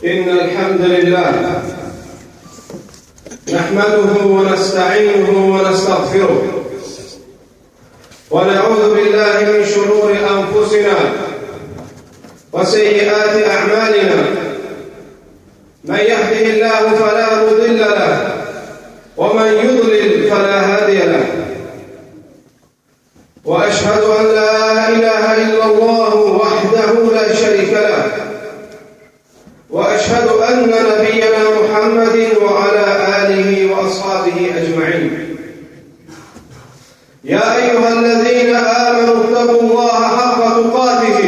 إن الحمد لله نحمده ونستعينه ونستغفره ونعوذ بالله من شرور أنفسنا وسيئات أعمالنا. من يهده الله فلا مضل له ومن يضلل فلا هادي له. وأشهد أن لا إله إلا الله وحده لا شريك له، وأشهد أن نبينا محمد وعلى آله وأصحابه أجمعين. يا أيها الذين آمنوا اتقوا الله حق تقاته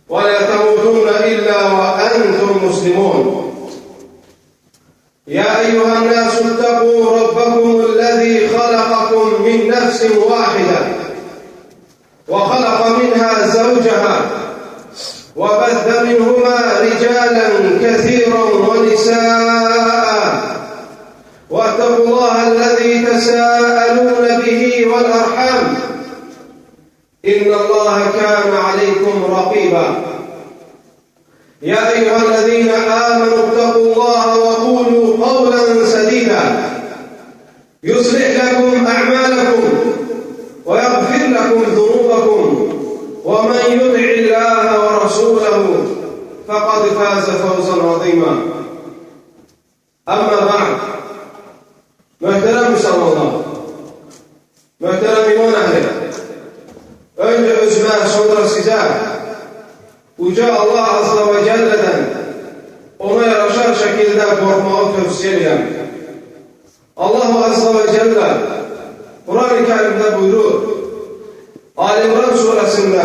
ولا تموتن إلا وأنتم مسلمون. يا أيها الناس اتقوا ربكم الذي خلقكم من نفس واحدة وخلق منها زوجها وبث منهما رجالا كثيرا ونساء، واتقوا الله الذي تساءلون به والأرحام إن الله كان عليكم رقيبا. يا أيها الذين آمنوا اتقوا الله وقولوا قولا سديدا يصلح لكم أعمالكم ويغفر لكم ذنوبكم، ومن يطع الله ورسوله فقد فاز فوزا عظيما. أما بعد، muhterem Müslümanlar, muhterem iman ehli, önce özüme sonra size Uca Allah Azze ve Celle'den ona yaraşan şekilde korkmağı tövsiye ederim. Allah Azze ve Celle Kur'an-ı Kerim'de buyurur, Ali İmran suresinde: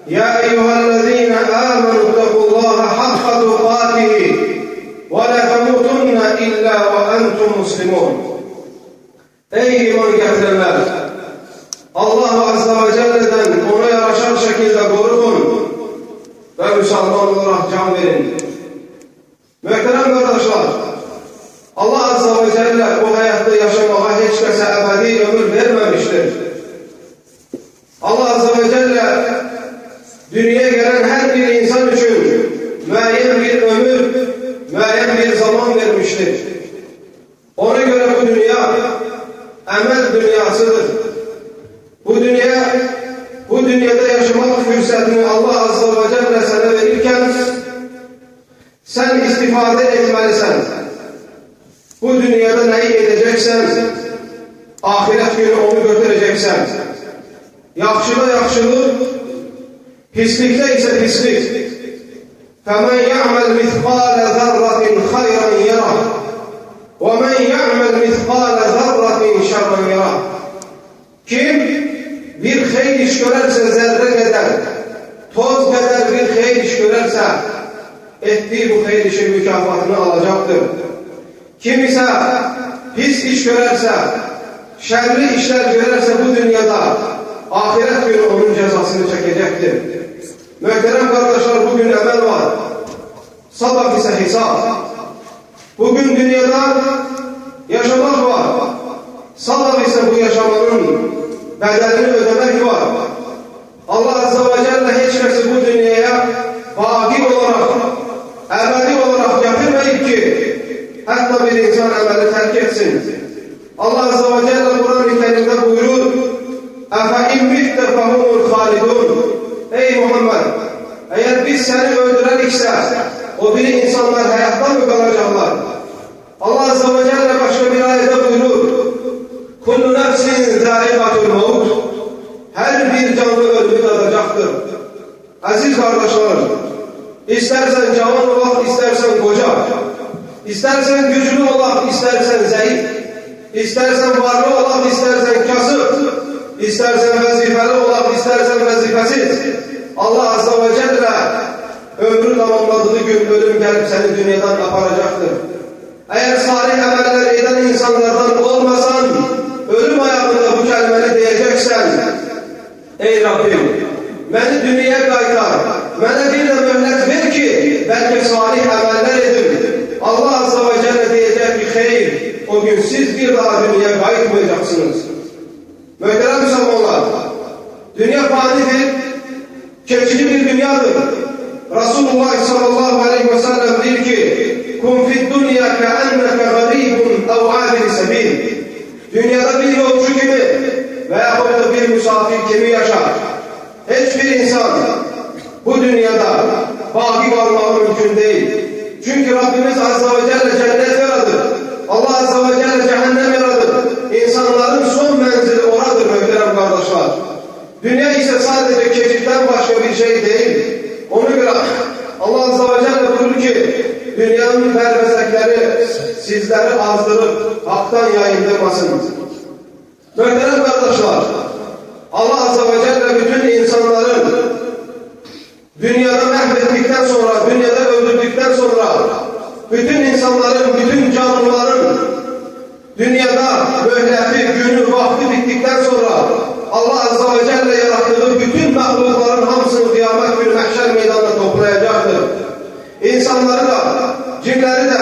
Ya eyyühellezine amenu tequllaha hakka tukatihi ve la temutunna illa ve entum muslimun. Ey iman getirenler! Allah Azze ve Celle'den ona yaraşan şekilde korkun ve Müslüman olarak can verin. Muhterem kardeşler, Allah Azze ve Celle bu hayatta yaşamaya hiç kimse ebedi ömür vermemiştir. Allah Azze ve Celle dünyaya gelen her bir insan için müeyyen bir ömür, müeyyen bir zaman vermiştir. Ona göre bu dünya emel dünyasıdır. Bu dünyada yaşamak fırsatını Allah Azze ve Celle sana verirken sen istifade etmelisin. Bu dünyada neyi edeceksen ahiret günü onu götüreceksen. Yaxşıda yaxşılık, pislikte ise pislik. فَمَنْ يَعْمَلْ مِثْقَالَ ذَرَّةٍ خَيْرًا يَرَهُ وَمَنْ يَعْمَلْ مِثْقَالَ ذَرَّةٍ شَرًّا يَرَهُ. Kim bir hayır iş görerse zerre kadar, toz kadar bir hayır iş görerse ettiği bu hayır işin mükafatını alacaktır. Kim ise pis iş görerse, şerli işler görerse bu dünyada ahiret günü onun cezasını çekecektir. Muhterem kardeşler, bugün emel var. Sabah ise hesap. Bugün dünyada yaşamak var. Sabah ise bu yaşamanın bedelini ödemek var. Allah Azze ve Celle hiç kimse bu dünyaya baki olarak, ebedi olarak getirmeyip ki hatta bir insan emeli terk etsin. Allah Azze ve Celle Kur'an-ı Kerim'de buyurur: اَفَاِنْ مِتَّ فَهُمُ الْخَالِدُونَ. Ey Muhammed! Eğer biz seni öldürelikse o bir insanlar hayatta mı kalacaklar? Allah Azze ve Celle başka bir ayette buyurur: كُلُّ نَفْسٍ ذَائِقَةُ الْمَوْتِ. Her bir canlı ölümü tadacaktır. Aziz kardeşler, istersen cavan olak, istersen koca, istersen güçlü olak, istersen zayıf, istersen varlı olak, istersen kasıp, istersen vazifeli olak, istersen vazifesiz, Allah Azze ve Celle ömrü tamamladığı gün ölüm gelip seni dünyadan aparacaktır. Eğer salih emeller eden insanlardan olmasan, ölüm ayağında bu kelimeni diyeceksen: Ey Rabbim, beni dünyaya qaytar, bana bir de mühlet ver ki belki salih emeller edin. Allah Azze ve Celle diyecek ki hayır, o gün siz bir daha dünyaya qaytmayacaksınız. Muhterem Müslümanlar, dünya fanidir, geçici bir dünyadır. Resulullah sallallahu aleyhi ve الدُّنْيَا كَأَنَّكَ غَرِيبٌ اَوْ عَابِرِ سَب۪يلٍ. Dünyada bir yolcu gibi veyahut da bir misafir gibi yaşar. Hiçbir insan bu dünyada baki kalmağı mümkün değil. Çünkü Rabbimiz Azze ve Celle cennet yaradır. Allah Azze ve Celle cehennem yaradır. İnsanların son menzili oradır muhterem kardeşler. Dünya ise sadece keşiften başka bir şey değil. Ona göre Allah Azze ve Celle buyurur ki dünyanın berbezekleri sizleri azdırıp haktan yayındırmasın. Muhterem kardeşler, Allah Azze ve Celle bütün insanların dünyada mahvettikten sonra, dünyada öldürdükten sonra bütün insanların, bütün canlıların dünyada mühleti, günü, vakti bittikten sonra Allah Azze ve Celle yarattığı bütün mahlukların hamısını kıyamet günü mahşer meydanına toplayacaktır. İnsanları da, cinleri de,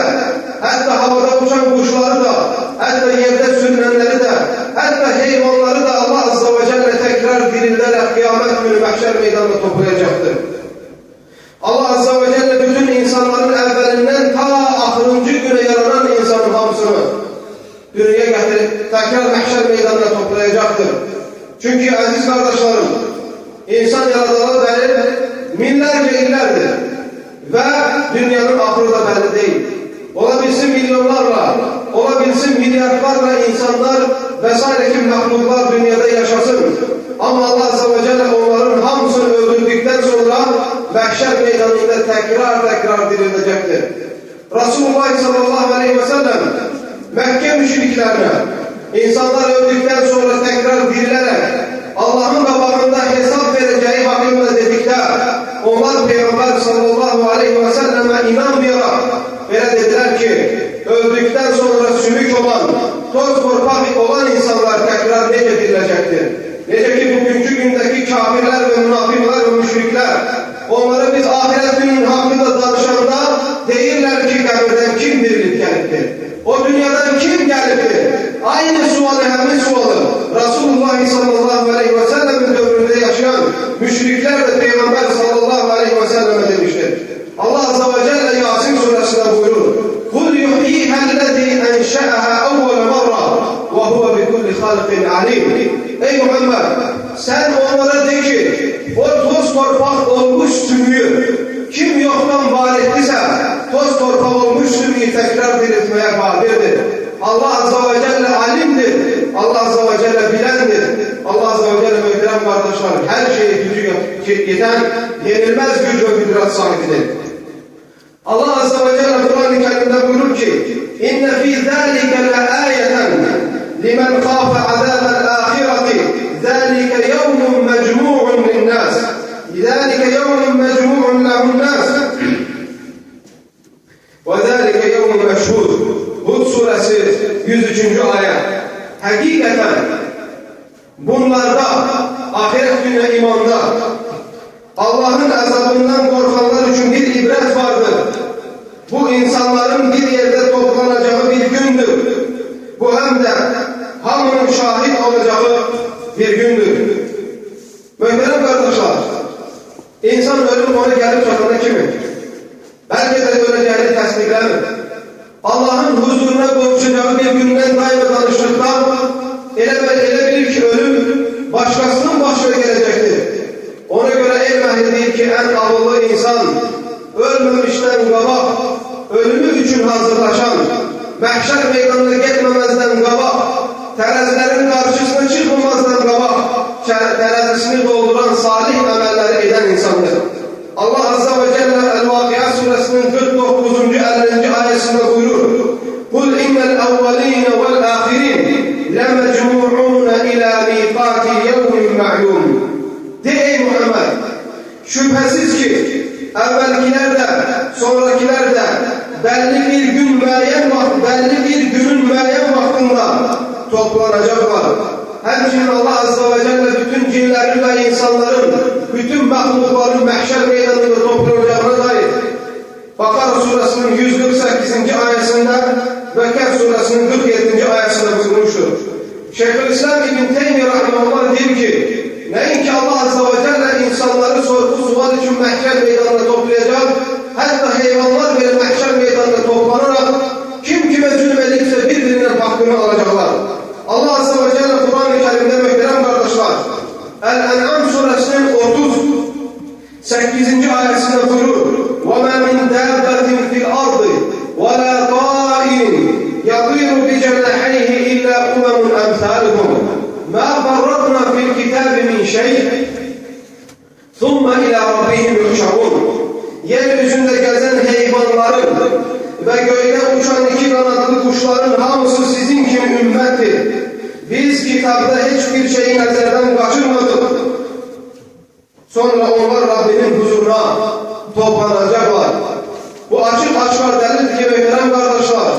hatta havada uçan kuşları da, hatta yerde sürünenleri de, hatta hayvanları da Allah Azze ve Celle tekrar dirilerek kıyamet günü mahşer meydanına toplayacaktır. Allah Azze ve Celle bütün insanların evvelinden ta ahırıncı güne yaranan insanın hamısını dünyaya getirip tekrar mahşer meydanına toplayacaktır. Çünkü aziz kardeşlerim, insan yaradalı beri binlerce illerdir ve dünyanın ahırı da belli değil. Olabilsin milyonlarla, olabilsin milyarlarla insanlar vesaire kim mahluklar dünyada yaşasın. Ama Allah Azze ve Celle onların hamısını öldürdükten sonra mahşer meydanında tekrar dirilecektir. Resulullah sallallahu aleyhi ve sellem Mekke müşriklerine insanlar öldükten sonra tekrar dirilerek Allah'ın kabağında hesap vereceği hakkında dedikler, onlar Peygamber sallallahu aleyhi ve selleme inanmayarak böyle dediler ki öldükten sonra sümük olan, toz torpak olan insanlar tekrar nece dirilecektir? Nece ki bugünkü gündeki kafirler ve münafıklar ve müşrikler onlara biz ahiret günün hakkında danışanda değiller ki kabirden kim dirilip gelipti? O dünyadan kim gelipti? Aynı sualı hemen sualı Resulullah sallallahu aleyhi ve sellem'in dövründe yaşayan müşrikler de Peygamber sallallahu aleyhi ve selleme demiştir. Allah Azze ve Celle Yasin suresinde buyurur. قُلْ يُحْيِيهَا الَّذ۪ي اَنْشَأَهَا اَوَّلَ مَرَّةٍ وَهُوَ بِكُلِّ خَلْقٍ عَلِيمٍ. Ey Muhammed, sen onlara de ki o toz torpak olmuş sümüğü kim yoktan var ettiyse toz torpak olmuş sümüğü tekrar diriltmeye kadirdir. Allah Azze ve Celle alimdir. Allah Azze ve Celle bilendir. Allah Azze ve Celle muhterem kardeşler her şeye gücü yeten yenilmez güç ve kudret sahibidir. Allah Azze ve Celle Kur'an-ı Kerim'de buyurur ki İnne fî zâlike leâyeten limen khâfe azâbel âhireti zâlike yevmun mecmû'un linnâs zâlike yevmun mecmû'un lehunnâs ve zâlike yevmun meşhûd. Hud suresi 103. ayet. Hakikaten bunlarda ahiret gününe imanda Allah'ın azabından korkanlar için bir ibret vardır. Bu insanların bir yerde toplanacağı bir gündür. Bu hem de hamının şahit olacağı bir gündür. Muhterem kardeşler, insan ölüm ona gelip çatana kimi? Belki de öleceğini tasdiklenir. Allah'ın huzuruna kavuşacağı bir günden daima danıştıktan ele bilir ki ölüm başkasının başına gelecektir. Ona göre en mahir ki en akıllı insan ölmemişten kabak, ölümü için hazırlaşan, mahşer meydanına gitmemezden kabak, terazilerin karşısına çıkmamazdan kabak, terazisini dolduran salih amelleri eden insandır. Allah Azze ve Celle El-Vakıa suresinin 49. 50. ayetinde buyurur. قُلْ اِنَّ الْاَوَّلِينَ وَالْآخِرِينَ لَمَجْمُعُونَ اِلَى مِيقَاتِ يَوْمٍ مَعْلُومٍ. De ey Muhammed, şüphesiz ki evvelkiler de sonrakiler de belli bir gün müeyyen vaktinde toplanacaklar. Hemçinin Allah Azze ve Celle bütün cinlerin ve insanların, bütün mahlukların mahşer meydanında toplanacağına dair Bakara suresinin 148. ayetinde ve Kehf suresinin 47. ayetinde buyurmuştur. Şeyhülislam İbn Teymiye rahimehullah diyor ki neyin ki Allah Azze ve Celle insanları sorgu sual için mahşer meydanına toplayacak, hatta hayvanlar bile mahşer meydanına toplanarak hakkını alacaklar. Allah Azze ve Celle Kur'an-ı Kerim'de muhterem kardeşler, El-En'am suresinin 38. ayetinde buyurur: وَمَا مِنْ دَابَّةٍ فِي الْأَرْضِ وَلَا طَائِرٍ يَطِيرُ بِجَنَاحَيْهِ إِلَّا أُمَمٌ أَمْثَالُكُمْ مَا فَرَّطْنَا فِي الْكِتَابِ مِنْ شَيْءٍ ثُمَّ إِلَى رَبِّهِمْ يُحْشَرُونَ. Yeryüzünde gezen hayvanların ve göğde uçan iki kanatlı kuşların hamısı sizin gibi ümmettir. Biz kitapta hiçbir şeyi nazardan kaçırmadık. Sonra onlar Rabbinin huzuruna toplanacaklar. Bu açık delil ki muhterem kardeşler,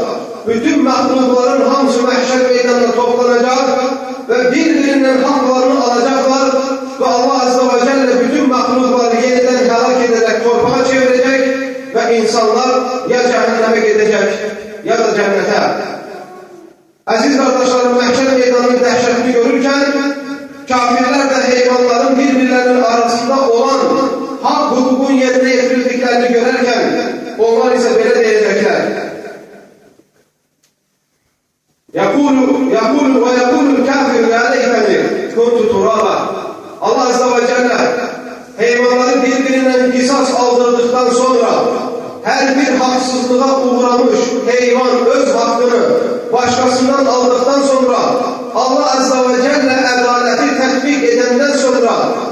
bütün mahlukların hamısı mahşer meydanına toplanacak ve birbirinden haklarını alacaklar ve Allah Azze ve Celle bütün mahlukları yeniden helak ederek torpağa çevirecek ve insanlar ya cehenneme gidecek ya da cennete. Aziz kardeşlerim, mahşer meydanının dehşetini görürken kafirler de hayvanların birbirlerinin arasında olan hak hukukun yerine getirildiklerini görürken onlar ise böyle diyecekler: يَقُولُ الْكَافِرُ يَا لَيْتَنِي كُنْتُ تُرَابًا. Allah Azze ve Celle hayvanları birbirinden kısas aldırdıktan sonra her bir haksızlığa uğramış hayvan öz hakkını başkasından aldıktan sonra Allah Azze ve Celle adaleti tatbik edenden sonra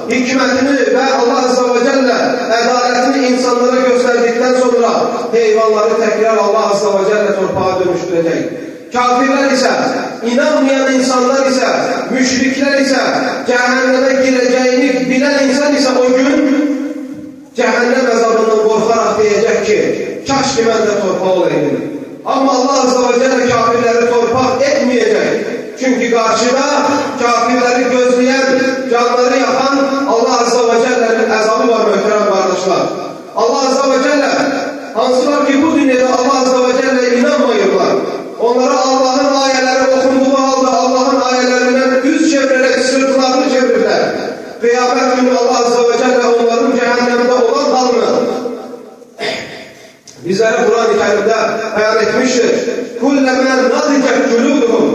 hikmetini ve Allah Azze ve Celle adaletini insanlara gösterdikten sonra hayvanları tekrar Allah Azze ve Celle torpağa dönüştürecek. Kafirler ise, inanmayan insanlar ise, müşrikler ise, cehenneme gireceğini bilen insan ise o gün cehennem azabından korkarak diyecek ki kaç ki ben de torpağı olaydım. Ama Allah Azze ve Celle kafirleri torpak etmeyecek. Çünkü karşıda kafirleri gözleyen, canları yakan Allah Azze ve Celle'nin azabı var muhterem kardeşler. Allah Azze ve Celle, hansılar ki bu dünyada Allah Azze ve Celle'ye inanmayırlar. Onlara Allah'ın ayeleri okunduğu halde Allah'ın ayelerinden yüz çevirerek sırtlarını çevirirler. Kıyamet günü Allah Azze ve Celle onların cehennemde olan halını bizlere Kur'an-ı Kerim'de beyan etmiştir. كُلَّمَا نَضِجَتْ جُلُودُهُمْ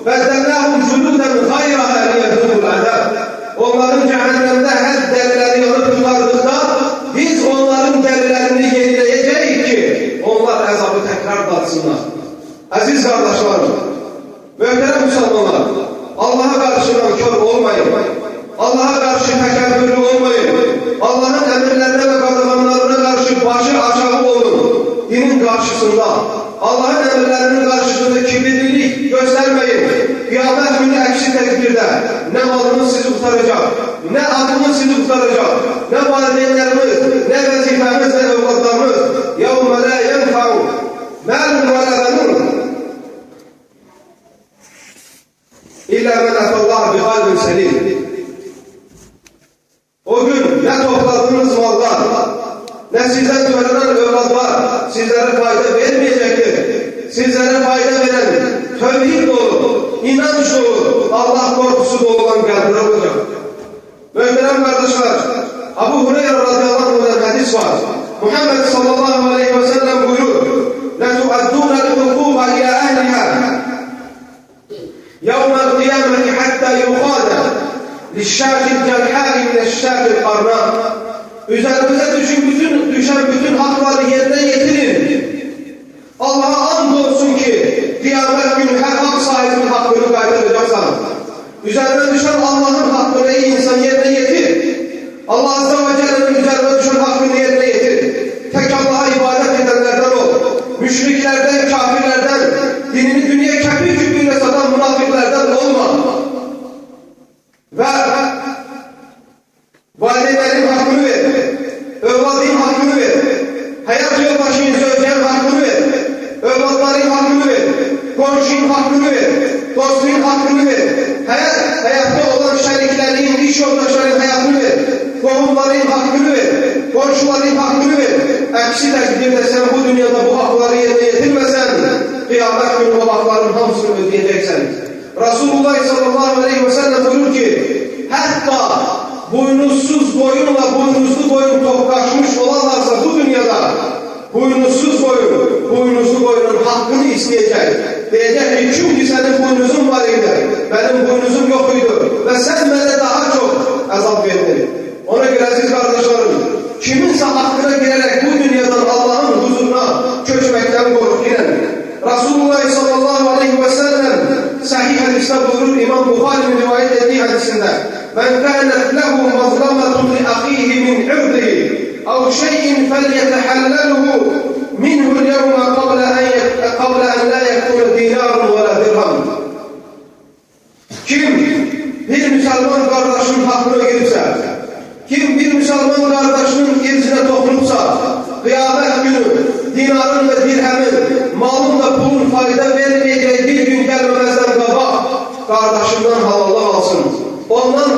بَدَّلْنَاهُمْ جُلُودًا غَيْرَهَا لِيَذُوقُوا الْعَذَابَ. Onların cehennemde her derileri yanıp tutardıkta biz onların derilerini yenileyeceğiz ki onlar azabı tekrar tatsınlar. Aziz kardeşlerim, muhterem Müslümanlar, Allah'a karşı nankör olmayın. Allah'a karşı tekebbürlü olmayın. Allah'ın emirlerine ve kadınlarına karşı başı aşağı olun. Dinin karşısında, Allah'ın emirlerinin karşısında kibirlilik göstermeyin. Kıyamet günü ekşi tekbirde ne malınız sizi kurtaracak, ne adınız sizi kurtaracak, ne valideynlerimiz, ne vazifemiz, ne evlatlarımız. يَوْمَ لَا يَنْفَعُ مَالٌ وَلَا بَنُونَ İlla men atallah bi kalbin selim. O gün ne topladığınız mallar, ne sizden söylenen evlatlar sizlere fayda vermeyecektir. Sizlere fayda veren tevhid dolu, inanç dolu, Allah korkusu dolu olan kalpler olacak. Muhterem kardeşler, Abu Hureyre radıyallahu anh'dan hadis var. Muhammed sallallahu aleyhi ve sellem buyurur: لَتُؤَدُّونَ الْحُقُوقَ إِلَى أَهْلِهَا يَوْمَ الْقِيَامَةِ حَتَّى يُقَادَ لِلشَّاةِ الْجَلْحَاءِ مِنَ الشَّاةِ الْقَرْنَاءِ. Üzerimize düşen bütün hakları yerine getirin. Allah'a andolsun ki kıyamet günü her hak sahibinin hakkını kaybedeceksin. Üzerine düşen Allah'ın hakkını ey insan yerine getir. Allah Azze ve Celle'nin üzerine düşen hakkını yerine getir. Tek Allah'a ibadet edenlerden ol. Müşriklerden, kafirlerden, dinini dünya kefil küpüyle satan münafıklardan olma. Ve valideynlerin hakkını ver. Evladın hakkını ver. Hayat yoldaşının sözlerin hakkını ver. Evlatların hakkını ver. Komşunun hakkını ver. Dostun hakkını ver. Hayatta olan şeriklerin, iş yoldaşlarının hakkını ver. Tohumların hakkını ver. Komşuların hakkını ver. Aksi takdirde sen bu dünyada bu hakları yerine getirmesen kıyamet günü o hakların hamısını ödeyeceksin. Resulullah sallallahu aleyhi ve sellem buyurur ki hatta boynuzsuz boyunla boynuzlu boyun toplaşmış olanlarsa bu dünyada boynuzsuz boyun, boynuzlu boyunun hakkını isteyecek. Diyecek ki çünkü senin boynuzun var idi, benim boynuzum yok idi ve sen bana daha çok azap verdin. Ona göre aziz kardeşlerim, kiminse hakkına girerek bu dünyadan Allah'ın huzuruna köçmekten korkup giden, Resulullah sallallahu aleyhi ve sellem sahih hadiste buyurur, İmam Bukhari'nin rivayet ettiği hadisinde, "Men kânet lehu mazlametun li ahihi min irdihi ev şeyin felyetehalleluhu minhu'l yevme qabla en la yekûne dinarun ve la dirham." Kim bir Müslüman kardeşinin hakkına giripse, kim bir Müslüman kardeşinin irzine dokunupsa, kıyamet günü dinarın ve dirhemin, malın ve pulun fayda vermeyeceği bir gün gelmemezden kabak, kardeşinden halallah alsın. Ondan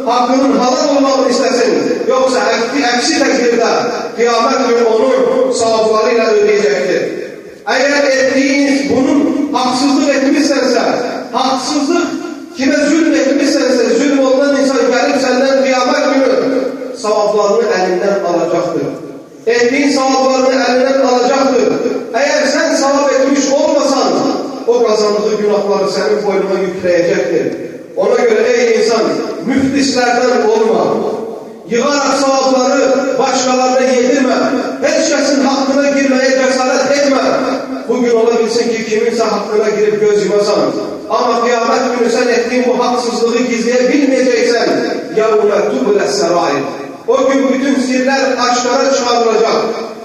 hakkının halal olmağını istesin. Yoksa aksi takdirde kıyamet günü onun savaplarıyla ödeyecektir. Eğer ettiğiniz bunun haksızlık etmişsense, haksızlık kime zulm etmişsense, zulm olan insan gelip senden kıyamet günü savaplarını elinden alacaktır. Ettiğin savaplarını elinden alacaktır. Eğer sen savap etmiş olmasan, o kazandığı günahları senin boynuna yükleyecektir. Ona göre ey insan, müflislerden olma. Yığarak savapları başkalarına yedirme. Hiç kesin hakkına girmeye cesaret etme. Bugün olabilsin ki kiminse hakkına girip göz yumasan. Ama kıyamet günü sen ettiğin bu haksızlığı gizleyebilmeyeceksen, يَوْمَ تُبْلَ السَّرَائِرِ, o gün bütün sirler aşkara çıkarılacak.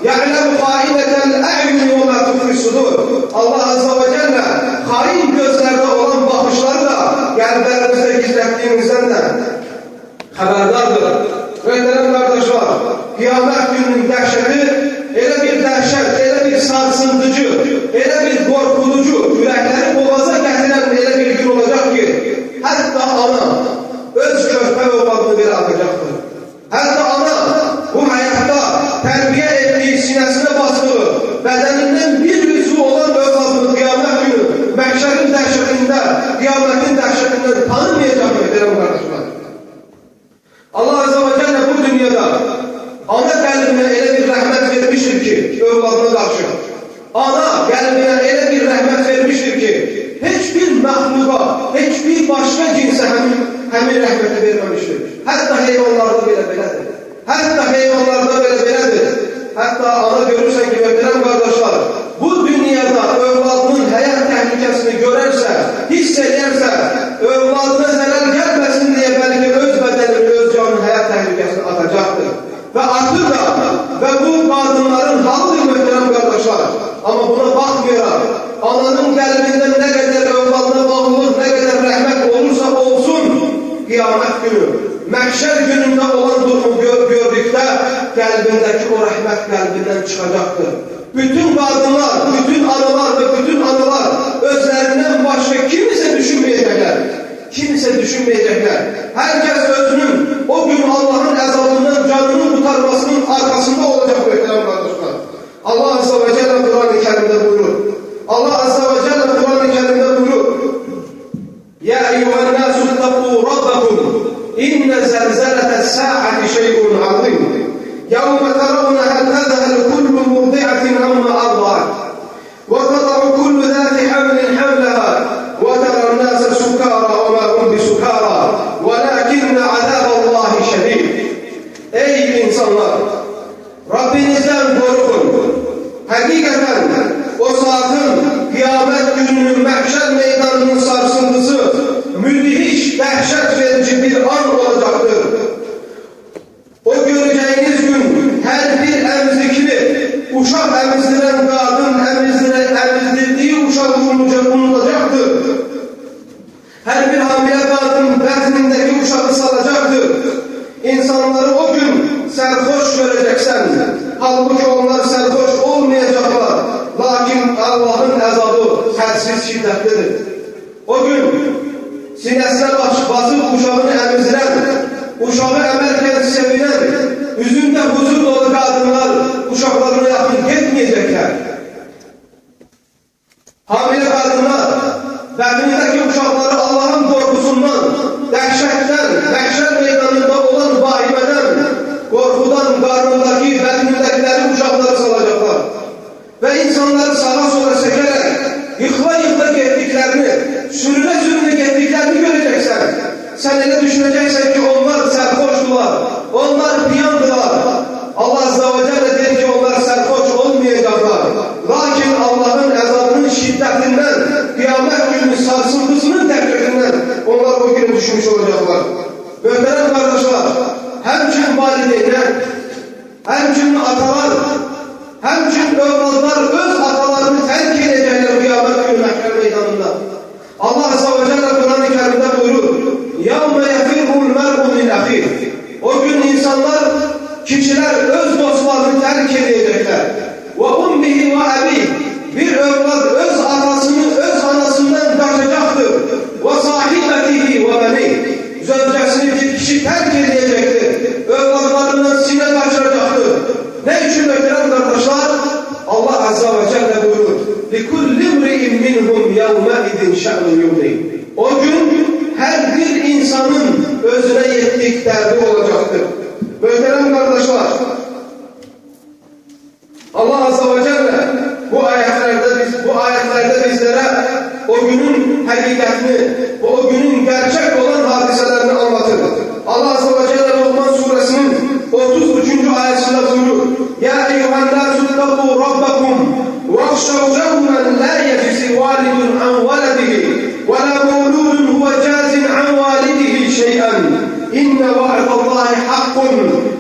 يَعْلَمُ خَائِنَةَ الْاَعْيُنِ وَمَا تُخْفِي الصُّدُورِ. Allah Azze ve Celle hain gözlerde olan bakışları da kalplerimizde gizlettiğimizden de haberdardır. Muhterem kardeşler, kıyamet gününün dehşeti öyle bir dehşet, öyle bir sarsıntıcı, öyle bir korkutucu, yürekleri boğaza getiren öyle bir gün olacak ki hatta ana öz köfte evladını bile atacaktır. Hatta ana bu hayatta terbiye ettiği sinesine bastığı bedeninden bir yüzü olan evladını kıyamet günü mahşerin dehşetinde, kıyametin dehşetinden tanımayacak muhterem kardeşler. Allah Azze ve Celle bu dünyada ana kalbine öyle bir rahmet vermiştir ki evladına karşı. Ana kalbine öyle bir rahmet vermiştir ki hiçbir mahluka, hiçbir başka cinse hemin rahmeti vermemiştir. Hatta hayvanlarda bile böyledir. Hatta hayvanlarda bile böyledir. Hatta ana görürsen ki muhterem kardeşler, bu dünyada evladının hayat tehlikesini görürse, hissederse, evladına zarar gelmesin diye belki öz bedenini, öz canını hayat tehlikesini atacaktır. Ve atır da, ve bu kadınların halıdır muhterem kardeşler. Ama buna bakmayarak, ananın kalbinden ne kadar evladına bağlılık, ne kadar rahmet olursa olsun, kıyamet günü, mahşer gününde olan durumu gördükte, kalbindeki o rahmet kalbinden çıkacaktır. Bütün kadınlar, bütün analar ve bütün analar özlerinden başka kimse düşünmeyecekler. Kimse düşünmeyecekler. Herkes özünün o gün Allah'ın azabından canının kurtarmasının arkasında olacak muhterem kardeşler. Allah Azze ve Celle Kur'an-ı Kerim'de buyurur. Allah Azze ve Celle Kur'an-ı Kerim'de buyurur. Ya eyyühennâsü ittakû rabbakum inne zelzeletes sâ'ati şey'un azîm. يَوْمَ تَرَوْنَهَا تَذْهَلُ كُلُّ مُرْضِعَةٍ عَمَّا أَرْضَعَتْ وَتَضَعُ كُلُّ ذَاتِ حَمْلٍ حَمْلَهَا وَتَرَى النَّاسَ سُكَارَى وَمَا هُمْ بِسُكَارَى وَلَكِنَّ عَذَابَ اللّٰهِ شَدِيدٌ. Ey insanlar! Rabbinizden korkun. Hakikaten o saatin kıyamet gününün mahşer meydanının sarsıntısı müthiş, dehşet verici bir an olacaktır. O göreceğiniz gün her bir emzikli, uşak emziren kadın emzirdiği uşak unutacaktır. Her bir hamile kadın bedenindeki uşağı salacaktır. İnsanları o gün serhoş göreceksen, halbuki onlar serhoş olmayacaklar. Lakin Allah'ın azabı hadsiz şiddetlidir. O gün sinesine basıp uşağını emziren, uşağı emerken sevinen, yüzünde huzur dolu kadınlar uşaklarına yakın gitmeyecekler. Hamile kadınlar bedenindeki uşakları Allah'ın korkusundan, dehşetten, mahşer meydanında olan vahimeden, korkudan karnındaki, bedenindekileri uşakları salacaklar. Ve insanları sağa sola sekerek, yıkla ummihi ve abi. Bir evlat öz atasını, öz anasından kaçacaktır. Ve sahibetihi ve beni. Zevcesini bir kişi terk edecektir. Evlatlarından sine kaçıracaktır. Ne için muhterem kardeşler? Allah Azze ve Celle buyurur. لِكُلِّ امْرِئٍ مِّنْهُمْ يَوْمَئِذٍ شَأْنٌ يُغْنِيهِ. O gün her bir insanın özüne yettik derdi olacaktır. Muhterem kardeşler, Allah Azze ve Celle bu ayetlerde bizlere o günün hakikatini, o günün gerçek olan hadiselerini anlatır. Allah Azze ve Celle Lokman suresinin 33. ayetinde buyurur. Ya eyyuhennâsü ittaqû rabbakum وَاخْشَوْا يَوْمًا لَا يَجْزِي وَالِدٌ عَنْ وَلَدِهِ وَلَا مَوْلُودٌ هُوَ جَازٍ عَنْ وَالِدِهِ شَيْئًا إِنَّ وَعْدَ اللّٰهِ حَقٌّ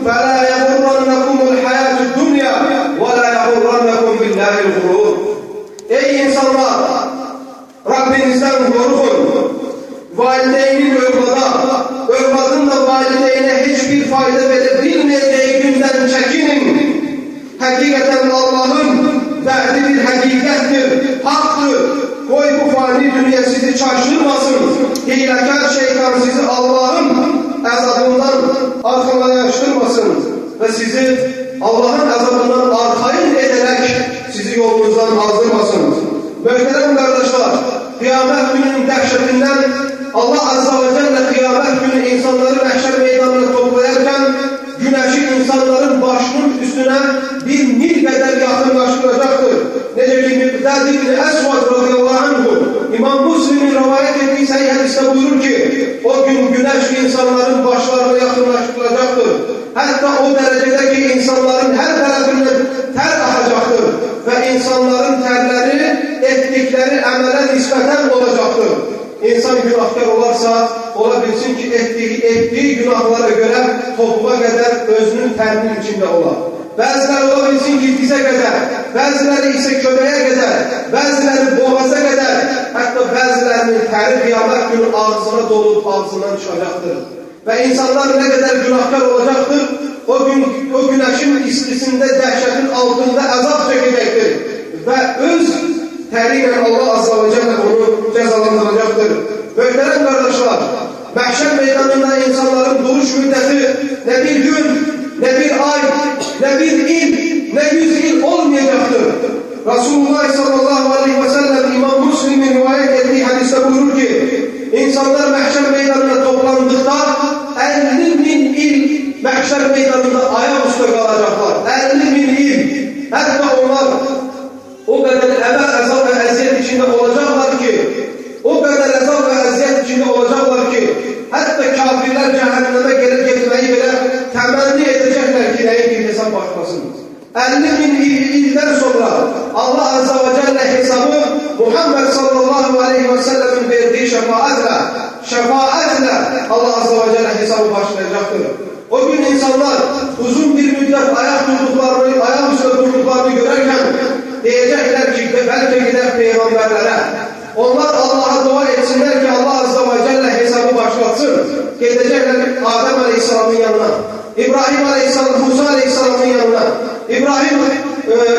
فَلَا يَغُرَّنَّكُمُ الْحَيَاةُ الدُّنْيَا وَلَا يَغُرَّنَّكُمْ بِاللّٰهِ الْغُرُورُ. Ey insanlar! Rabbinizden korkun. Valideynin evladın da valideyne hiçbir fayda verebilmeyeceği günden çekinin. Hakikaten Allah'ın verdiği bir hakikattir, haktır. Koy bu fani dünya sizi şaşırmasın. Hilekar şeytan sizi Allah'ın azabından arkalaştırmasın. Ve sizi Allah'ın azabından arkayın ederek sizi yolunuzdan azdırmasın. Muhterem kardeşler, kıyamet gününün dehşetinden Allah Azze ve Celle kıyamet günü insanları mahşer meydanına toplayarken güneşi insanların başının üstüne bir mil kadar yakınlaştıracaktır. Nece ki Miqdad ibn Esvad radıyallahu anhu İmam Müslim'in rivayet ettiği sahih hadiste buyurur ki o gün güneş insanların başlarına yakınlaştıracaktır. Hatta o derecede ki insanların her tarafından ter akacaktır. Ve insanların terleri ettikleri emele nispeten olacaktır. İnsan günahkar olarsa olabilsin ki ettiği günahlara göre topluma kadar özünün terinin içinde olar. Bazıları olabilsin ki dize kadar, bazıları ise köpeğe kadar, bazıları boğaza kadar, hatta bazılarının teri kıyamet günü ağzına dolup ağzından çıkacaktır. Ve insanlar ne kadar günahkar olacaktır, o güneşin istisinde dehşetin altında azap çekecektir. Ve öz teriyle Allah Azze ve Celle onu cezalandıracaktır. Muhterem kardeşler, mahşer meydanında insanların duruş müddeti ne bir gün, ne bir ay, ne bir il, ne 100 yıl olmayacaktır. Resulullah sallallahu aleyhi ve sellem İmam Müslim'in rivayet ettiği hadiste buyurur ki insanlar mahşer meydanına toplandıkta 50.000 il mahşer meydanında ayaküstü kalacaklar. 50.000 il. Hatta onlar o kadar azap ve eziyet içinde olacaklar ki hatta kafirler cehenneme gelip gitmeyi bile temenni edecekler ki neyin bir hesap başlasın. 50.000 ilden sonra Allah Azze ve Celle hesabı Muhammed sallallahu aleyhi ve sellemin verdiği şefaatle Allah Azze ve Celle hesabı başlayacaktır. O gün insanlar uzun bir müddet ayaküstü durduklarını görürken diyecekler ki belki gider peygamberlere. Onlar Allah'a dua etsinler ki Allah Azze ve Celle hesabı başlatsın. Gidecekler Adem Aleyhisselam'ın yanına, İbrahim Aleyhisselam, Musa Aleyhisselam'ın yanına,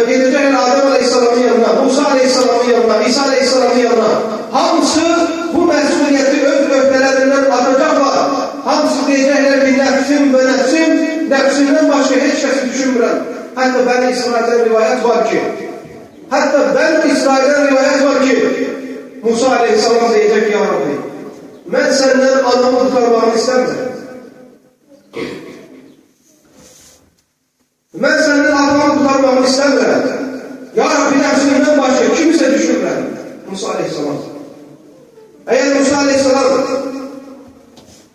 gidecekler Adem Aleyhisselam'ın yanına, Musa Aleyhisselam'ın yanına, İsa Aleyhisselam'ın yanına. Hamısı bu mesuliyeti öz öfkelerinden atacaklar. Hamısı diyecekler ki nefsim ve nefsimden başka hiç kesi düşünmürəm. Hatta ben İsrail'den rivayet var ki Musa Aleyhisselam diyecek ya Rabbi ben senden anamı kurtarmağını istemem. Ben senden anamı kurtarmağını istemem. Ya Rabbi nefsimden başka kimse düşünmürəm. Musa Aleyhisselam. Eğer Musa Aleyhisselam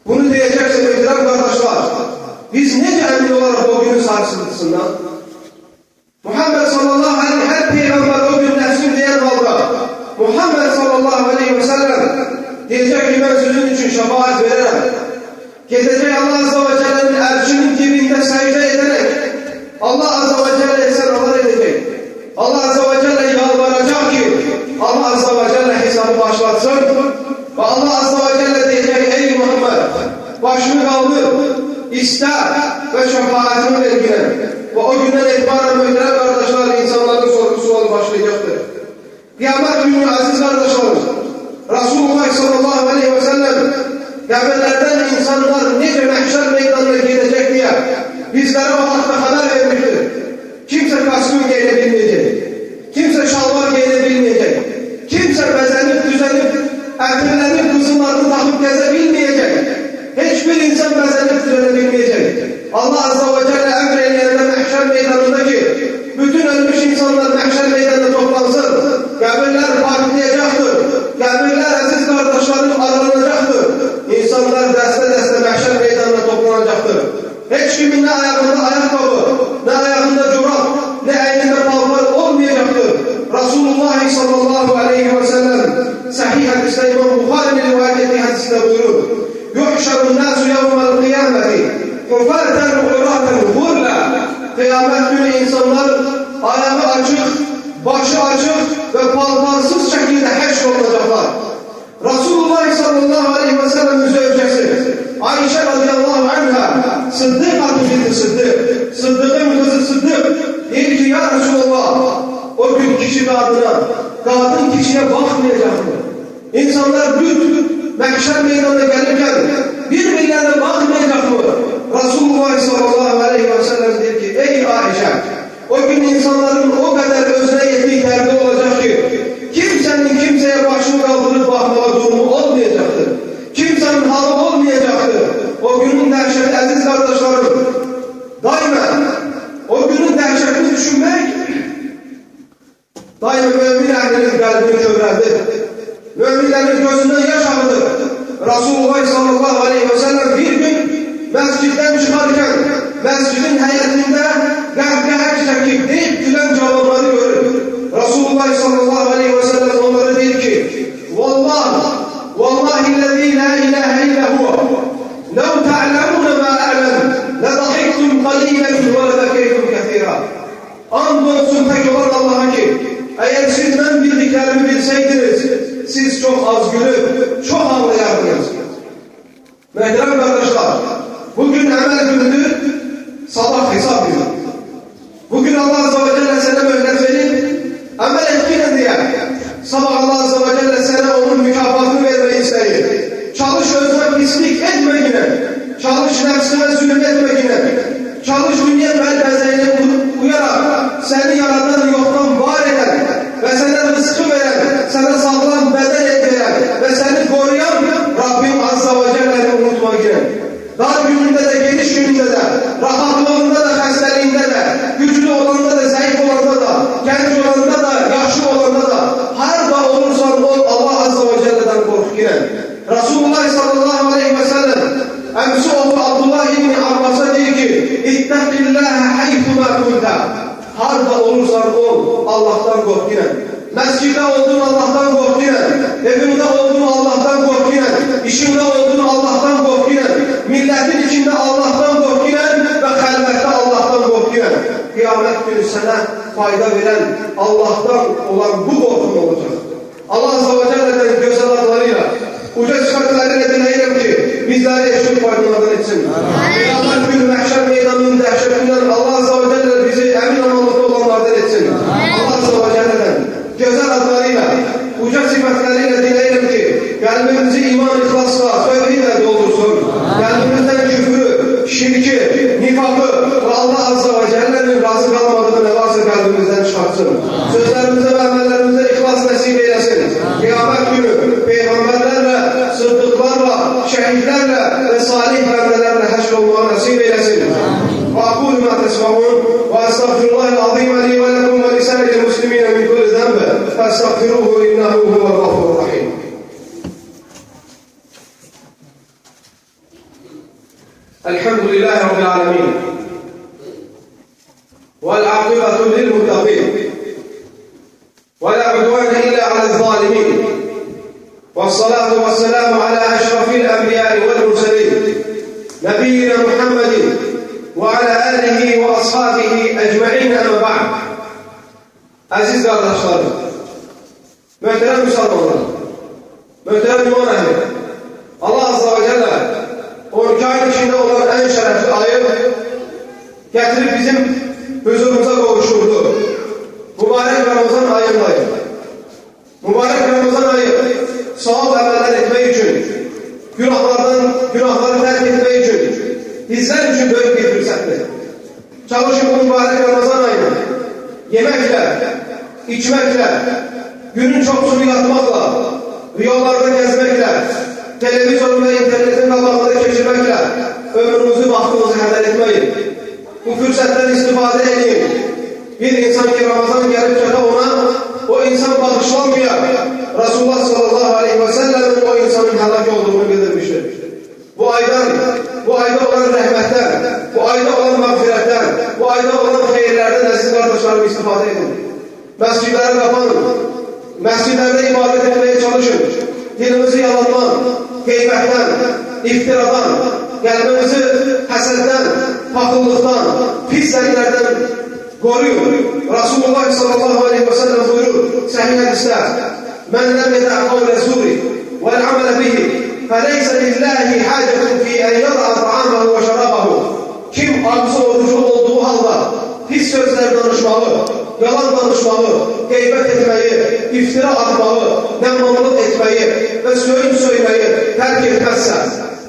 bunu diyecekse muhterem kardeşler biz nece emin olarak o günün sarsıntısından Muhammed sallallahu aleyhi ve sellem her peygamber o gün nefsim diyen halda Muhammed sallallahu aleyhi ve sellem diyecek ki ben sizin için şefaat veririm. Gidecek Allah Azze ve Celle'nin erşinin dibinde secde ederek Allah Azze ve Celle'ye senalar edecek. Allah Azze ve Celle yalvaracak ki Allah Azze ve Celle hesabı başlatsın. Ve Allah Azze ve Celle diyecek ey Muhammed başını kaldır, iste ve şefaatini vergilen. Ve o günden itibaren muhterem kardeşler insanların sorusu Kıyamet günü aziz kardeşlerim, Resulullah sallallahu aleyhi ve sellem qəbirlərdən insanlar necə məhşər meydanına gedəcək diye bizlere o haqda haber vermiştir. Kimse kaskın giyinebilmeyecek, kimse şalvar giyinebilmeyecek, kimse bezenip düzenip, ətirlenip kızıllarını takıp gezebilmeyecek. Hiçbir insan bezenip düzenebilmeyecek. Allah azze ve celle emreyleyende məhşər meydanındaki bütün ölmüş insanlar məhşər meydanında toplansın. Qəbirlər partlayacaktır. Qəbirlər aziz kardeşlerim aranacaktır. İnsanlar dəstə-dəstə məhşər meydanına toplanacaktır. Hiç kimin ne ayağında ayakkabı, ne ayağında çorap, ne elinde paltar olmayacaktır. Resulullah sallallahu aleyhi ve sellem sahih hadiste İmam Bukhari'nin rivayet ettiği hadiste buyurur. Yuhşarun nasu yevmel kıyameti hufaten uraten hurla. Kıyamet günü insanlar ayağı açık, başı açık ve paltarsız şekilde haşrolunacaklar. Resulullah sallallahu aleyhi ve sellem'in zevcesi Ayşe radıyallahu anha Sıddık adı Sıddık. Sıddık'ın kızı Sıddık deyir ki ya Resulullah o gün kişi kadın kişiye bakmayacaktı. İnsanlar büyük mehşer meydanına gelirken birbirlerine bakmayacak mı? Resulullah sallallahu aleyhi ve sellem der ki ey Ayşe o gün insanların o kadar özne yettiği derdi olacak ki kimsenin kimseye başını kaldırıp bakmama durumu olmayacaktır. Kimsenin halı olmayacaktır. O günün dehşeti aziz kardeşlerim daima o günün dehşetini düşünmek daima mümin ehlinin kalbini kövreldir. Müminlerin gözünden yaş alır. Resulullah sallallahu aleyhi ve sellem bir gün mescitten çıkarken mescidin heyetinde kahkaha çekip deyip gülen cevapları görür. Resulullah sallallahu aleyhi ve sellem onlara der ki vallahi lezî la ilahe illa huve lev ta'lemûne mâ a'lem ledahiktum qalîlen ve lebekeytum kethîrâ. Andolsun tek olan Allah'a ki eğer siz ben bildiklerimi bilseydiniz siz çok az gülüp çok ağlayardınız. Muhterem kardeşler, bugün amel günüdür, sabah hesap günü. Bugün Allah azze ve celle sana mühlet verip amel etkin diye sabah Allah azze ve celle sana onun mükafatını vermeyi isteyin. Çalış özüne pislik etme yine. Çalış nefsine zulüm etme yine. Çalış dünya belbezeyle uyarak seni yaratan yoktan var eden ve sana rızkı veren, sana sağlam beden veren ve seni koruyan Rabbim azze ve celle'ni unutma yine. Dar gününde de, geniş gününde de, rahatlığında da, hastaliğinde de, güçlü olanda da, zayıf olanda da, genç olanda da, yaşlı olanda da, her da olursan ol Allah azze ve celle'den kork yine. Resulullah sallallahu aleyhi ve sellem emsi oğlu Abdullah ibn Abbas'a diyor ki İttakillâhe haythumâ kunta. Her da olursan ol Allah'tan kork yine. Mescidde olduğun Allah'tan kork yine. Evinde olduğun Allah'tan kork yine. İşinde olduğun Allah'tan kork yine. Milletin içinde Allah'tan kork yine ve halvette Allah'tan kork yine. Kıyamet günü sana fayda veren Allah'tan olan bu korkun olacak. Allah azze ve celle'den güzel adlarıyla, uca sıfatlarıyla dileyelim ki bizleri eşit faydalardan etsin. Kıyamet günü mehşer meydanının dehşetinden Allah azze ve celle bizi emin amalıkta olanlardan etsin. Allah azze ve celle'den güzel adlarıyla, uca sıfatlarıyla dileyelim ki kalbimizi iman ihlasla, tövbeyle doldursun. Kalbimizden küfrü, şirki, nifakı ve Allah azze ve celle'nin razı kalmadığı ne varsa kalbimizden çıkartsın. Sözlerimize ve amellerimize ihlas nasip eylesin. Kıyamet günü peygamberlerle, sıddıklarla, şehitlerle ve salih bendelerle haşrolmağı nasip eylesin. وأقول ما تسمعون وأستغفر الله العظيم لي ولكم ولسائر المسلمين من كل ذنب فاستغفروه إنه هو الغفور الرحيم. الحمد لله رب العالمين والعاقبة للمتقين ولا عدوان إلا على الظالمين والصلاة والسلام على أشرف الأنبياء والمرسلين نبينا محمد وعلى آله وأصحابه أجمعين أما بعد. Aziz kardeşlerim, muhterem Müslümanlar, muhterem iman ehli, Allah azze ve celle 12 ayın içinde olan en şerefli ayı getirip bizim huzurumuza kavuşturdu. Mübarek Ramazan ayındayız. savab əməllər etmək üçün, günahları tərk etmək üçün, bizler için böyük bir fürsətdir. Çalışın bu mübarək Ramazan ayını yeməklə, içməklə, günün çoxsunu yatmaqla, yollarda gezməklə, televizyon ve internetin qabağında keçirməklə ömrümüzü, vaxtımızı hədər etməyin. Bu fürsətdən istifadə edin. Bir insan ki Ramazan gelip çata ona, o insan bağışlanmıyor. Resulullah sallallahu aleyhi ve sellem'in o insanın helak olduğunu bildirmiştir. Bu ayda olan rəhmətdən, bu ayda olan mağfirətdən, bu ayda olan xeyirlərdən əziz qardaşlarım istifadə edin. Məscidləri qapanın, məscidlərdə ibadət etmeye çalışın. Dilimizi yalandan, qeybətdən, iftiradan, qəlbimizi həsəddən, paxıllıqdan, pis sənlərdən koruyun. Resulullah sallallahu aleyhi ve sellem buyurur sahih hadisler: "Men lem yeda' qawle zuri vel amel bihi feleysa lillahi hacetun fi en yada'a ta'amahu ve şarabahu." Kim ağzı orucu olduğu halda pis sözler danışmalı, yalan danışmalı, gıybet etmeyi, iftira atmalı, nemmanlık etmeyi ve söylemeyi terk etmezse,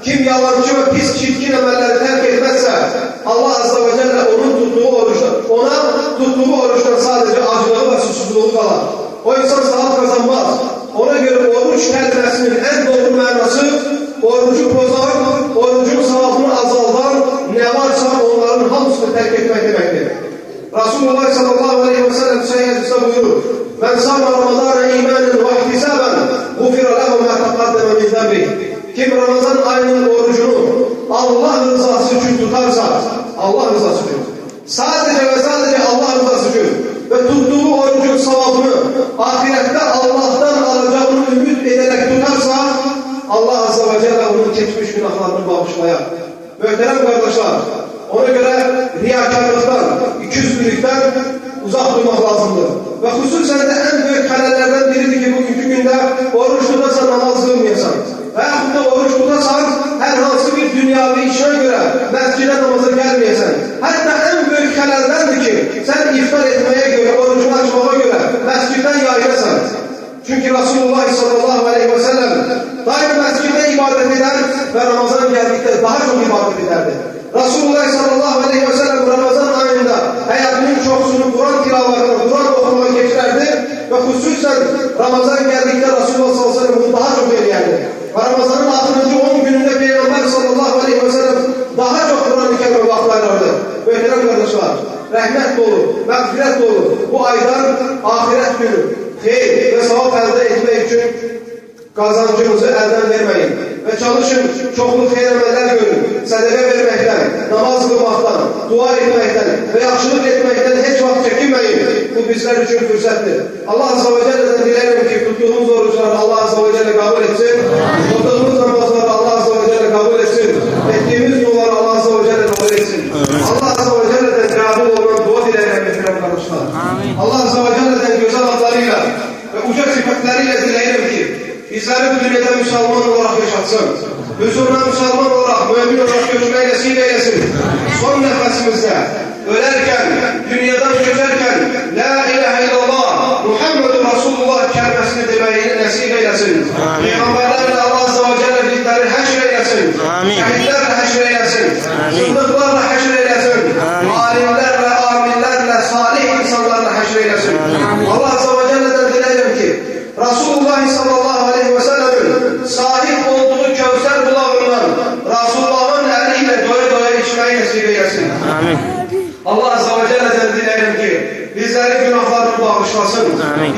kim yalancı ve pis çirkin emelleri terk etmezse, Allah azze ve celle ona tuttuğu oruçtan sadece acılığı ve susuzluğu kalır. O insan saat kazanmaz. Ona göre oruç kelimesinin en doğru manası orucu bozan, orucun sevabını azaldan ne varsa onların hamısını terk etmek demektir. Resulullah sallallahu aleyhi ve sellem seyyidisi buyurur: "Men sama Ramazana imanen ve ihtisaben gufira lehu ma taqaddama min zembi." Kim Ramazan ayının orucunu Allah rızası için tutarsa, Allah rızası için, sadece ve sadece Allah rızası için ve tuttuğu orucun sevabını ahirette Allah'tan alacağını ümit ederek tutarsa, Allah azze ve celle onun geçmiş günahlarını bağışlayar. Muhterem kardeşler, ona göre riyakarlıktan, ikiyüzlülükten uzak durmak lazımdır. Ve hususen de en büyük halellerden biridir ki bugünkü günde oruç tutarsan namaz kılmayasan. Veyahut da oruç tutarsan herhangi bir dünyavi işine göre mescide namaza gelmeyesen. Hatta en büyük haleldendir ki sen iftar etmeye göre, orucunu açmaya göre mescitten yayılasan. Çünkü Resulullah sallallahu aleyhi ve sellem daim mescide ibadet eder ve Ramazan geldikçe daha çok ibadet ederdi. Resulullah sallallahu aleyhi ve sellem Ramazan ayında hayatının çoğusunu Kur'an tilavetine, Kur'an okumaya geçirerdi ve hususen Ramazan geldikçe Resulullah sallallahu aleyhi ve sellem bunu daha çok yerlerdi. Ve Ramazan'ın 6. 10 gününde Peygamber sallallahu aleyhi ve sellem daha çok Kur'an-ı Kerim'e vakfaylardı. Muhterem kardeşler, rahmet dolu, mağfiret dolu bu aydan ahiret günü hayır ve sevap elde etmek için kazancınızı elden vermeyin. Ve çalışın, çoklu hayır emeller görün. Sədəqə verməkdən, namaz kılmaktan, dua etməkdən ve yaxşılıq etməkdən hiç vaxt çekinmeyin. Bu bizler için fürsətdir. Allah azze ve celle'den dilerim ki tuttuğumuz oruçları Allah azze ve celle kabul etsin. Tuttuğumuz namazları Allah azze ve celle kabul etsin. Ettiğimiz duaları Allah azze ve celle kabul etsin. Allah azze ve celle'den kabul olan dua dilerim efendim kardeşler. Allah azze ve celle'den güzel adlarıyla ve uca sıfatlarıyla dilerim ki bizleri bu dünyada Müslüman olarak yaşatsın. Huzuruna Müslüman olarak, mümin olarak göçmeyi nasip eylesin. Son nefesimizde ölerken, dünyadan göçerken La ilahe illallah Muhammedur Resulullah kelimesini demeyi nasip eylesin. Peygamberlerle Allah azze ve celle bizleri haşr eylesin. Şehitlerle haşr eylesin. Sıddıklarla haşr eylesin. Alimlerle, amillerle, salih insanlarla haşr eylesin. Allah azze ve celle'den dilerim ki Resulullah sallallahu aleyhi ve sellem'in sahip olduğu Kevser bulağından Resulullah'ın eliyle doya doya içmeyi nasip eylesin. Amin. Allah azze ve celle'den dilerim ki bizleri günahlarını bağışlasın.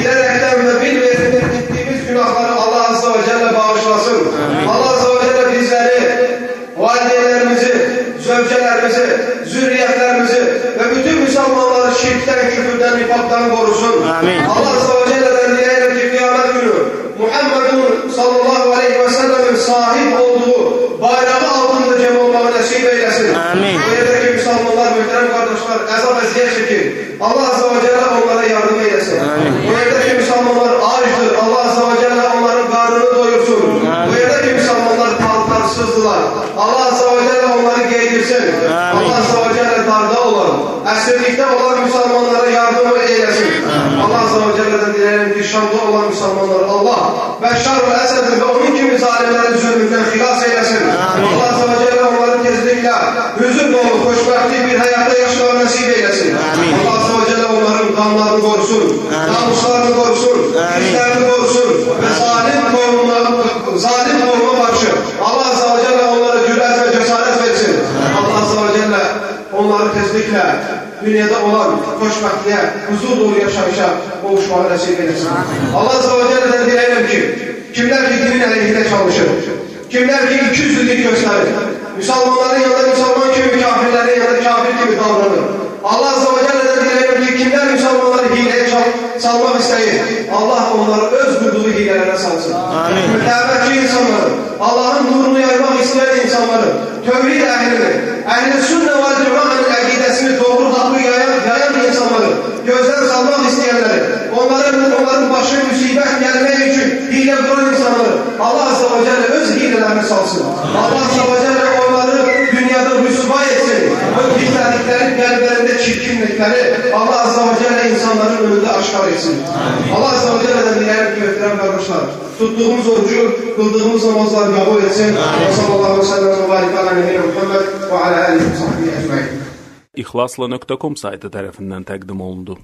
Bilerekten ve bilmeyerek ettiğimiz günahları Allah azze ve celle bağışlasın. Allah azze ve celle bizleri, valideynlerimizi, zövcelerimizi, zürriyetlerimizi ve bütün Müslümanları şirkten, küfürden, nifaktan korusun. Allah azze ve celle'den dilerim ki kıyamet günü Muhammed'in sallallahu aleyhi ve sellem'in sahip olduğu bayrağı altında cem olmayı nasip eylesin. Bu yerdeki Müslümanlar, muhterem kardeşler, azap eziyet çekir. Allah azze ve celle onlara yardım eylesin. Bu yerdeki Müslümanlar açtır. Allah azze ve celle onların karnını doyursun. Bu yerdeki Müslümanlar paltarsızdılar. Allah azze ve celle onları giydirsin. Allah azze ve celle darda olan, esirlikte olan Müslümanlara yardım eylesin. Allah azze ve celle'den dilerim ki şanlı olan Müslümanları Allah Bəşşar Əsədin və onun kimi zalimlərin zulmündən xilas eyləsin. Allah Azze ve Celle onların tezliklə hüzün dolu, xoşbəxtlik bir həyatda yaşamaq nəsib eyləsin. Allah Azze ve Celle onların qanlarını qorusun, namuslarını qorusun, işlərini qorusun və zalim qovma qarşı Allah Azze ve Celle onlara cürət və cəsarət versin. Allah Azze ve Celle onları tezliklə dünyada olan xoşbəxtliyə, huzur dolu yaşayışa qovuşmağı nəsib eyləsin. Allah Azze ve Celle'den diləyirəm ki, kimlər ki dinin əleyhində çalışır, kimlər ki 200'lük göstərir, Müslümanların yanında Müslüman kimi, kafirlərin yanında kafir kimi davranır. Allah Azze ve Celle'den diləyirəm ki, kimlər Müslümanları hileye salmaq istəyir, Allah onları öz qurduğu hilələrə salsın. Mütəvvəki insanları, Allah'ın nurunu yaymaq istəyən insanları, tövhid əhlini, əhl-i sünnə və cemaatın əqidəsini doğru haqqı yayan insanları, gözdən salmaq istəyənləri, onların başı müsibət gəlmək üçün hile kuran insanları Allah Azze ve Celle öz hilelerini salsın. Allah Azze ve Celle onları dünyada rüsva etsin. O pislikleri, kalplerinde çirkinlikleri Allah Azze ve Celle insanların önünde aşkar etsin. Allah Azze ve Celle'den dileyerek götüren kardeşler, tuttuğumuz orucu, kıldığımız namazları kabul etsin. Ve sallallahu aleyhi ve sellem ve barik ala nebiyyina Muhammed ve ala alihi ve sahbihi ecmaîn. İhlasla.com saytı tərəfindən təqdim olundu.